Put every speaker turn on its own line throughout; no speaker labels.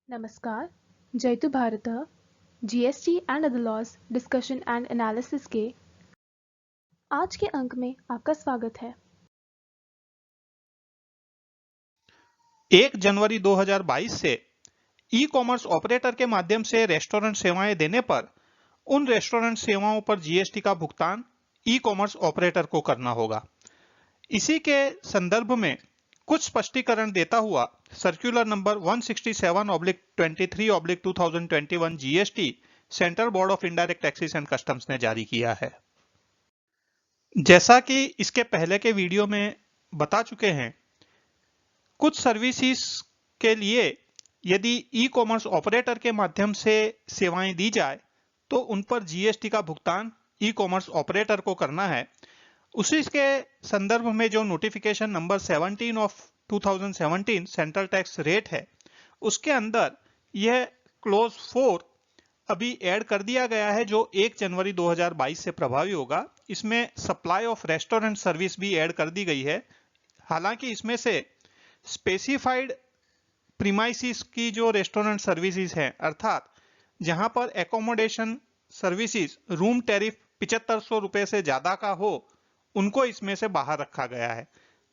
नमस्कार, जयतु भारतः GST and other laws discussion and analysis के आज के अंक में आपका स्वागत है।
1 जनवरी 2022 से ई कॉमर्स ऑपरेटर के माध्यम से रेस्टोरेंट सेवाएं देने पर उन रेस्टोरेंट सेवाओं पर जीएसटी का भुगतान ई कॉमर्स ऑपरेटर को करना होगा। इसी के संदर्भ में कुछ स्पष्टीकरण देता हुआ circular number 167/23/2021 GST central board of indirect taxes and customs ने जारी किया है। जैसा कि इसके पहले के वीडियो में बता चुके हैं, कुछ सर्विसेज के लिए यदि ई कॉमर्स ऑपरेटर के माध्यम से सेवाएं दी जाए तो उन पर जीएसटी का भुगतान ई कॉमर्स ऑपरेटर को करना है। उसी के संदर्भ में जो notification number 17 of 2017 central tax rate है, उसके अंदर यह क्लोज 4 अभी ऐड कर दिया गया है जो 1 जनवरी 2022 से प्रभावी होगा। इसमें सप्लाई ऑफ रेस्टोरेंट सर्विस भी ऐड कर दी गई है। हालांकि इसमें से स्पेसिफाइड प्रीमाइसिस की जो रेस्टोरेंट सर्विसेज हैं, अर्थात जहां पर एकोमोडेशन सर्विसेज रूम टैरिफ 7500 रुपए से ज्यादा का हो, उनको इसमें से बाहर रखा गया है।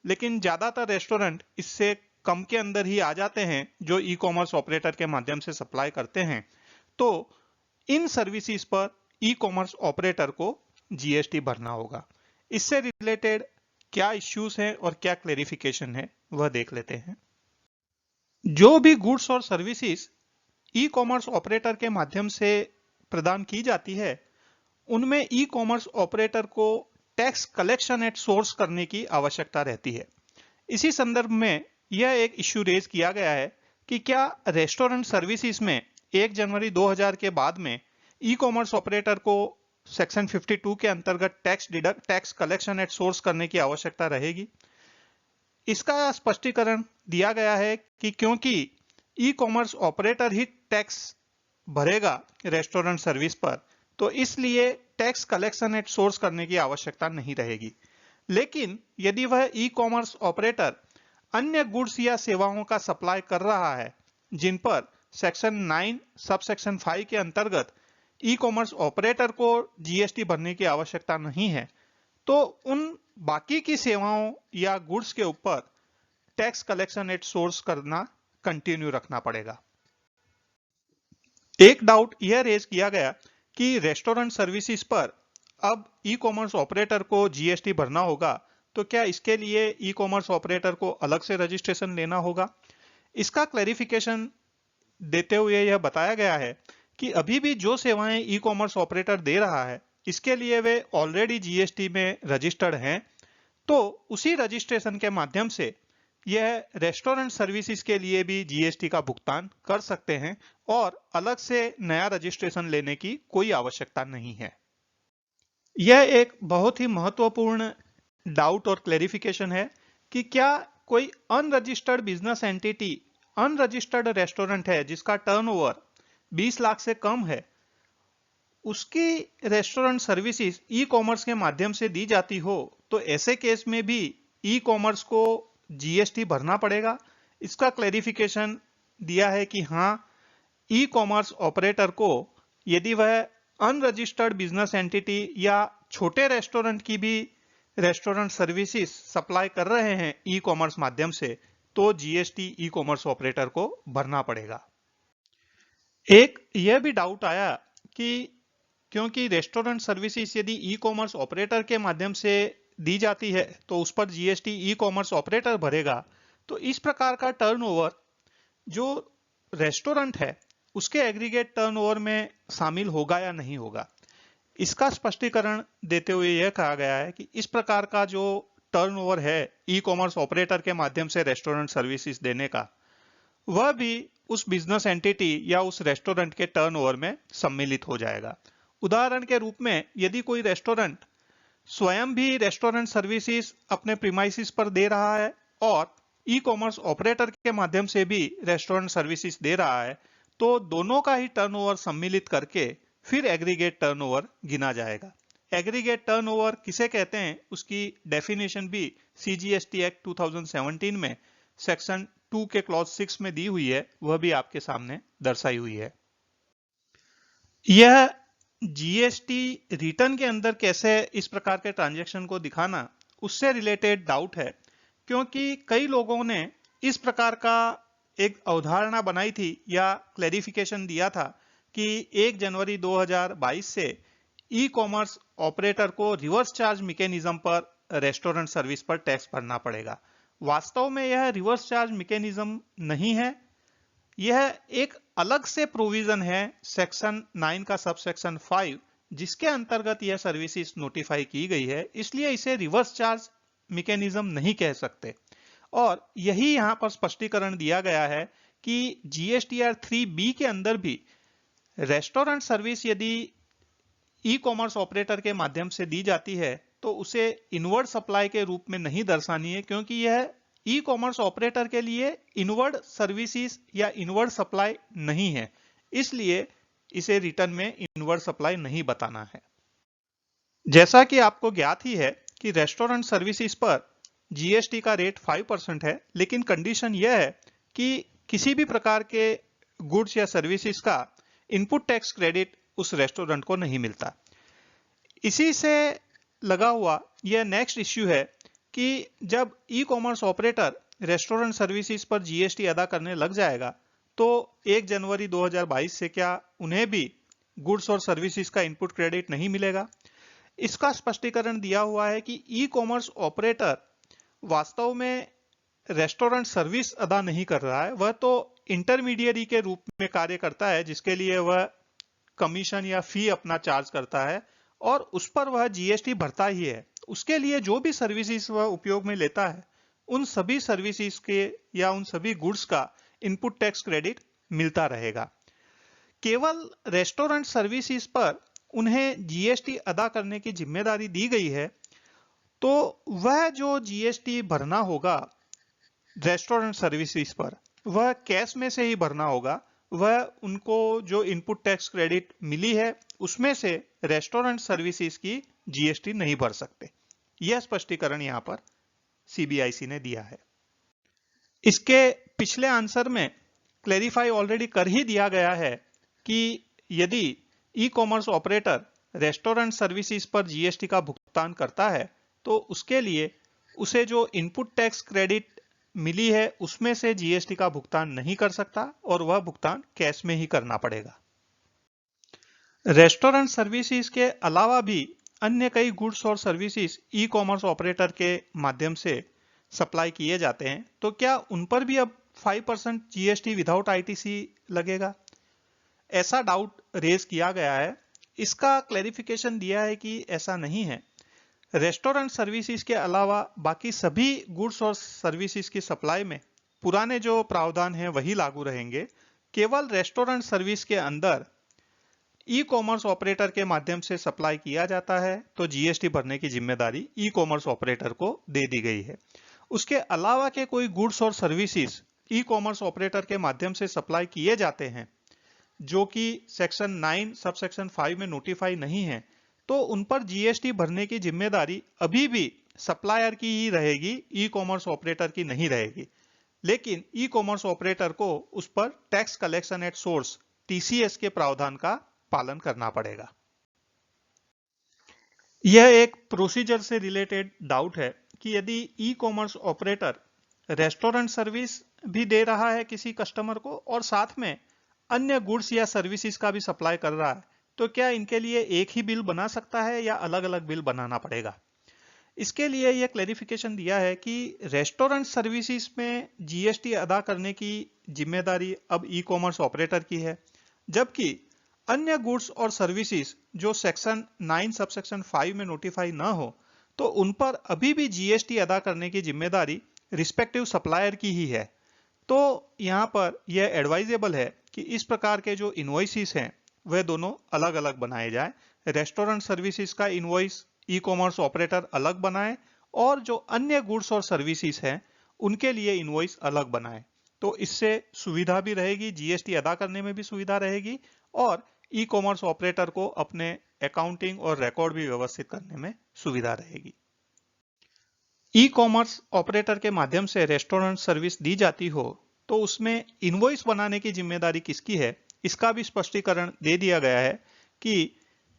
लेकिन ज्यादातर रेस्टोरेंट इससे कम के अंदर ही आ जाते हैं जो ई कॉमर्स ऑपरेटर के माध्यम से सप्लाई करते हैं। तो इन सर्विसेज पर ई कॉमर्स ऑपरेटर को जीएसटी भरना होगा। इससे रिलेटेड क्या इश्यूज हैं और क्या क्लेरिफिकेशन है वह देख लेते हैं। जो भी गुड्स और सर्विसेज ई कॉमर्स ऑपरेटर के माध्यम से प्रदान की जाती है, उनमें ई कॉमर्स ऑपरेटर को टैक्स कलेक्शन एट सोर्स करने की आवश्यकता रहती है। इसी संदर्भ में यह एक इश्यू रेज किया गया है कि क्या रेस्टोरेंट सर्विसेज में 1 जनवरी 2000 के बाद में ई कॉमर्स ऑपरेटर को सेक्शन 52 के अंतर्गत टैक्स कलेक्शन एट सोर्स करने की आवश्यकता रहेगी। इसका स्पष्टीकरण दिया गया है कि क्योंकि ई कॉमर्स ऑपरेटर ही टैक्स भरेगा रेस्टोरेंट सर्विस पर, तो इसलिए टैक्स कलेक्शन एट सोर्स करने की आवश्यकता नहीं रहेगी। लेकिन यदि वह ई कॉमर्स ऑपरेटर अन्य गुड्स या सेवाओं का सप्लाई कर रहा है जिन पर सेक्शन 9 सब सेक्शन 5 के अंतर्गत ई कॉमर्स ऑपरेटर को जीएसटी भरने की आवश्यकता नहीं है, तो उन बाकी की सेवाओं या गुड्स के ऊपर टैक्स कलेक्शन एट सोर्स करना कंटिन्यू रखना पड़ेगा। एक डाउट यह रेज किया गया कि रेस्टोरेंट सर्विसेज पर अब ई कॉमर्स ऑपरेटर को जीएसटी भरना होगा, तो क्या इसके लिए ई कॉमर्स ऑपरेटर को अलग से रजिस्ट्रेशन लेना होगा? इसका क्लैरिफिकेशन देते हुए यह बताया गया है कि अभी भी जो सेवाएं ई कॉमर्स ऑपरेटर दे रहा है, इसके लिए वे ऑलरेडी जीएसटी में रजिस्टर्ड हैं, तो उसी रजिस्ट्रेशन के माध्यम से यह रेस्टोरेंट सर्विसेज के लिए भी जीएसटी का भुगतान कर सकते हैं और अलग से नया रजिस्ट्रेशन लेने की कोई आवश्यकता नहीं है। यह एक बहुत ही महत्वपूर्ण डाउट और क्लैरिफिकेशन है कि क्या कोई unregistered business entity, unregistered restaurant है जिसका टर्नओवर 20 लाख से कम है, उसकी रेस्टोरेंट सर्विसेज ई कॉमर्स के माध्यम से दी जाती हो, तो ऐसे केस में भी ई कॉमर्स को जीएसटी भरना पड़ेगा। इसका क्लैरिफिकेशन दिया है कि हाँ, ई कॉमर्स ऑपरेटर को यदि वह अनरजिस्टर्ड बिजनेस एंटिटी या छोटे रेस्टोरेंट की भी रेस्टोरेंट सर्विसेज सप्लाई कर रहे हैं ई कॉमर्स माध्यम से, तो जीएसटी ई कॉमर्स ऑपरेटर को भरना पड़ेगा। एक यह भी डाउट आया कि क्योंकि रेस्टोरेंट सर्विसेज यदि ई कॉमर्स ऑपरेटर के माध्यम से दी जाती है तो उस पर जीएसटी ई कॉमर्स ऑपरेटर भरेगा, तो इस प्रकार का टर्नओवर जो रेस्टोरेंट है उसके एग्रीगेट टर्नओवर में शामिल होगा या नहीं होगा। इसका स्पष्टीकरण देते हुए यह कहा गया है कि इस प्रकार का जो टर्नओवर है ई कॉमर्स ऑपरेटर के माध्यम से रेस्टोरेंट सर्विसेज देने का, वह भी उस बिजनेस एंटिटी या उस रेस्टोरेंट के टर्नओवर में सम्मिलित हो जाएगा। उदाहरण के रूप में यदि कोई रेस्टोरेंट स्वयं भी रेस्टोरेंट सर्विसेज अपने प्रीमाइसिस पर दे रहा है और ई कॉमर्स ऑपरेटर के माध्यम से भी रेस्टोरेंट सर्विसेज दे रहा है, तो दोनों का ही टर्नओवर सम्मिलित करके फिर एग्रीगेट टर्नओवर गिना जाएगा। एग्रीगेट टर्नओवर किसे कहते हैं, उसकी डेफिनेशन भी सीजीएसटी एक्ट 2017 में सेक्शन 2 के क्लॉज 6 में दी हुई है वह भी आपके सामने दर्शाई हुई है। यह जीएसटी रिटर्न के अंदर कैसे इस प्रकार के ट्रांजैक्शन को दिखाना, उससे रिलेटेड डाउट है, क्योंकि कई लोगों ने इस प्रकार का एक अवधारणा बनाई थी या क्लैरिफिकेशन दिया था कि 1 जनवरी 2022 से ई कॉमर्स ऑपरेटर को रिवर्स चार्ज मैकेनिज्म पर रेस्टोरेंट सर्विस पर टैक्स भरना पड़ेगा। वास्तव में यह रिवर्स चार्ज मैकेनिज्म नहीं है, यह एक अलग से प्रोविजन है सेक्शन 9 का सब सेक्शन 5, जिसके अंतर्गत यह सर्विसेज नोटिफाई की गई है, इसलिए इसे रिवर्स चार्ज मैकेनिज्म नहीं कह सकते। और यही यहां पर स्पष्टीकरण दिया गया है कि जीएसटीआर 3B के अंदर भी रेस्टोरेंट सर्विस यदि ई कॉमर्स ऑपरेटर के माध्यम से दी जाती है तो उसे इनवर्ड सप्लाई के रूप में नहीं दर्शानी है, क्योंकि यह ई कॉमर्स ऑपरेटर के लिए इनवर्ड सर्विसेज या इनवर्ड सप्लाई नहीं है, इसलिए इसे रिटर्न में इनवर्ड सप्लाई नहीं बताना है। जैसा कि आपको ज्ञात ही है कि रेस्टोरेंट सर्विसेज पर जीएसटी का रेट 5% है, लेकिन कंडीशन यह है कि किसी भी प्रकार के गुड्स या सर्विसेज का इनपुट टैक्स क्रेडिट उस रेस्टोरेंट को नहीं मिलता। इसी से लगा हुआ यह नेक्स्ट इश्यू है कि जब e commerce operator restaurant services पर जीएसटी अदा करने लग जाएगा तो 1 जनवरी 2022 से क्या उन्हें भी गुड्स और सर्विसेज का इनपुट क्रेडिट नहीं मिलेगा? इसका स्पष्टीकरण दिया हुआ है कि ई कॉमर्स ऑपरेटर वास्तव में रेस्टोरेंट सर्विस अदा नहीं कर रहा है, वह तो इंटरमीडियरी के रूप में कार्य करता है, जिसके लिए वह कमीशन या फी अपना चार्ज करता है और उस पर वह जीएसटी भरता ही है। उसके लिए जो भी सर्विसेज वह उपयोग में लेता है उन सभी सर्विसेज के या उन सभी गुड्स का इनपुट टैक्स क्रेडिट मिलता रहेगा। केवल रेस्टोरेंट सर्विसेज पर उन्हें जीएसटी अदा करने की जिम्मेदारी दी गई है, तो वह जो जीएसटी भरना होगा रेस्टोरेंट सर्विसेज पर वह कैश में से ही भरना होगा। वह उनको जो इनपुट टैक्स क्रेडिट मिली है उसमें से रेस्टोरेंट सर्विसेज की जीएसटी नहीं भर सकते। यह स्पष्टीकरण यहां पर सीबीआईसी ने दिया है। इसके पिछले आंसर में क्लैरिफाई ऑलरेडी कर ही दिया गया है कि यदि e commerce operator restaurant services पर जीएसटी का भुगतान करता है तो उसके लिए उसे जो इनपुट टैक्स क्रेडिट मिली है उसमें से जीएसटी का भुगतान नहीं कर सकता और वह भुगतान कैश में ही करना पड़ेगा। रेस्टोरेंट सर्विसेज के अलावा भी अन्य कई गुड्स और सर्विसेज ई कॉमर्स ऑपरेटर के माध्यम से सप्लाई किए जाते हैं, तो क्या उन पर भी अब 5% जीएसटी विदाउट आईटीसी लगेगा? ऐसा डाउट रेज किया गया है। इसका क्लैरिफिकेशन दिया है कि ऐसा नहीं है। रेस्टोरेंट सर्विसेज के अलावा बाकी सभी गुड्स और सर्विसेज की सप्लाई में पुराने जो प्रावधान हैं वही लागू रहेंगे। केवल रेस्टोरेंट सर्विस के अंदर ई कॉमर्स ऑपरेटर के माध्यम से सप्लाई किया जाता है तो जीएसटी भरने की जिम्मेदारी ई कॉमर्स ऑपरेटर को दे दी गई है। उसके अलावा के कोई गुड्स और सर्विसेज ई कॉमर्स ऑपरेटर के माध्यम से सप्लाई किए जाते हैं जो कि सेक्शन 9 सब सेक्शन 5 में नोटिफाई नहीं है, तो उन पर जीएसटी भरने की जिम्मेदारी अभी भी सप्लायर की ही रहेगी, ई कॉमर्स ऑपरेटर की नहीं रहेगी। लेकिन ई कॉमर्स ऑपरेटर को उस पर tax collection at source TCS के प्रावधान का पालन करना पड़ेगा। यह एक प्रोसीजर से रिलेटेड डाउट है कि यदि e commerce operator restaurant service भी दे रहा है किसी कस्टमर को और साथ में अन्य गुड्स या सर्विसेज का भी सप्लाई कर रहा है, तो क्या इनके लिए एक ही बिल बना सकता है या अलग अलग बिल बनाना पड़ेगा? इसके लिए यह क्लैरिफिकेशन दिया है कि रेस्टोरेंट सर्विसेज में जीएसटी अदा करने की जिम्मेदारी अब ई कॉमर्स ऑपरेटर की है, जबकि अन्य गुड्स और सर्विसेज जो सेक्शन 9 सब सेक्शन 5 में नोटिफाई ना हो तो उन पर अभी भी जीएसटी अदा करने की जिम्मेदारी रिस्पेक्टिव सप्लायर की ही है। तो यहां पर यह एडवाइजेबल है कि इस प्रकार के जो इनवॉइसेस हैं वह दोनों अलग अलग बनाए जाए। रेस्टोरेंट सर्विसेज का इनवॉइस ई कॉमर्स ऑपरेटर अलग बनाए और जो अन्य गुड्स और सर्विसेज हैं उनके लिए इनवॉइस अलग बनाए, तो इससे सुविधा भी रहेगी, जीएसटी अदा करने में भी सुविधा रहेगी और ई कॉमर्स ऑपरेटर को अपने अकाउंटिंग और रिकॉर्ड भी व्यवस्थित करने में सुविधा रहेगी। ई कॉमर्स ऑपरेटर के माध्यम से रेस्टोरेंट सर्विस दी जाती हो तो उसमें इनवॉइस बनाने की जिम्मेदारी किसकी है, इसका भी स्पष्टीकरण दे दिया गया है कि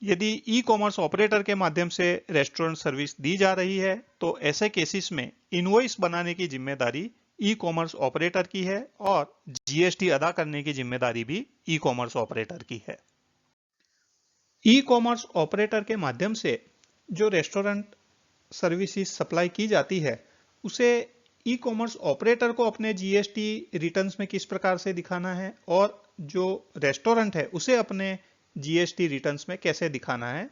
यदि ई कॉमर्स ऑपरेटर के माध्यम से रेस्टोरेंट सर्विस दी जा रही है तो ऐसे केसेस में इनवॉइस बनाने की जिम्मेदारी ई कॉमर्स ऑपरेटर की है और जीएसटी अदा करने की जिम्मेदारी भी ई कॉमर्स ऑपरेटर की है। ई कॉमर्स ऑपरेटर के माध्यम से जो रेस्टोरेंट सर्विसेज सप्लाई की जाती है उसे ई कॉमर्स ऑपरेटर को अपने जीएसटी रिटर्न्स में किस प्रकार से दिखाना है और जो रेस्टोरेंट है उसे अपने जीएसटी रिटर्न्स में कैसे दिखाना है,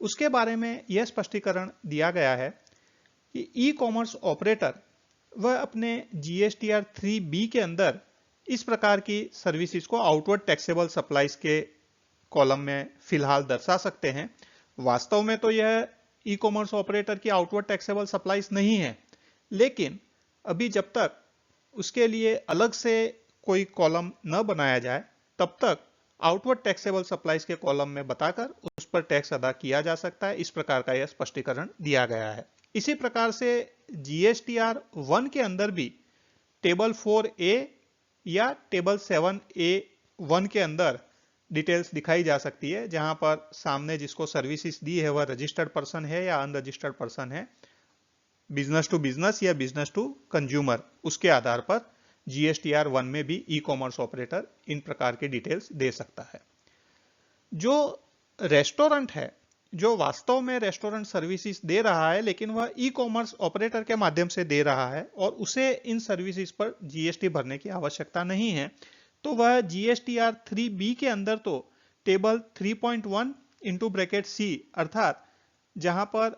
उसके बारे में यह स्पष्टीकरण दिया गया है कि ई कॉमर्स ऑपरेटर वह अपने जीएसटीआर 3B के अंदर इस प्रकार की सर्विसेज को आउटवर्ड टैक्सेबल सप्लाईज के कॉलम में फिलहाल दर्शा सकते हैं। वास्तव में तो यह ई कॉमर्स ऑपरेटर की आउटवर्ड टैक्सेबल सप्लाईज नहीं है, लेकिन अभी जब तक उसके लिए अलग से कोई कॉलम न बनाया जाए तब तक आउटवर्ड टैक्सेबल सप्लाईज के कॉलम में बताकर उस पर टैक्स अदा किया जा सकता है। इस प्रकार का यह स्पष्टीकरण दिया गया है। इसी प्रकार से जीएसटीआर 1 के अंदर भी टेबल 4A या टेबल 7A1 के अंदर डिटेल्स दिखाई जा सकती है, जहां पर सामने जिसको सर्विसेज दी है वह रजिस्टर्ड पर्सन है या अनरजिस्टर्ड पर्सन है, बिजनेस टू बिजनेस या बिजनेस टू कंज्यूमर, उसके आधार पर जीएसटीआर 1 में भी ई कॉमर्स ऑपरेटर इन प्रकार के डिटेल्स दे सकता है। जो रेस्टोरेंट है जो वास्तव में रेस्टोरेंट सर्विसेज दे रहा है लेकिन वह ई कॉमर्स ऑपरेटर के माध्यम से दे रहा है और उसे इन सर्विसेज पर जीएसटी भरने की आवश्यकता नहीं है, तो वह जीएसटीआर 3B के अंदर तो टेबल 3.1 इंटू ब्रैकेट C अर्थात जहां पर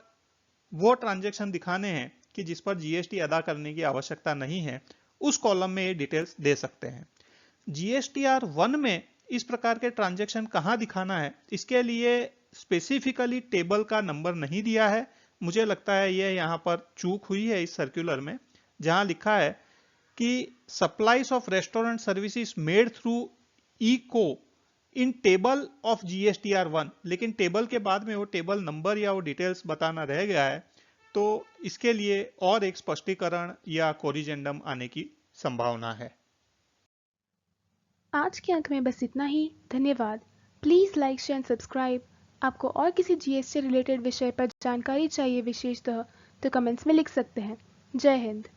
वो ट्रांजैक्शन दिखाने हैं कि जिस पर जीएसटी अदा करने की आवश्यकता नहीं है, उस कॉलम में ये डिटेल्स दे सकते हैं। जीएसटीआर 1 में इस प्रकार के ट्रांजैक्शन कहां दिखाना है, इसके लिए स्पेसिफिकली टेबल का नंबर नहीं दिया है। मुझे लगता है यह यहां पर चूक हुई है इस सर्कुलर में, जहां लिखा है कि supplies of restaurant services made through E को इन टेबल ऑफ जीएसटीआर 1, लेकिन टेबल के बाद में वो टेबल नंबर या वो डिटेल्स बताना रह गया है, तो इसके लिए और एक स्पष्टीकरण या कोरिजेंडम आने की संभावना है।
आज के अंक में बस इतना ही। धन्यवाद। Please like, share and subscribe. आपको और किसी जीएसटी रिलेटेड विषय पर जानकारी चाहिए विशेषतः तो कमेंट्स में लिख सकते हैं। जय हिंद।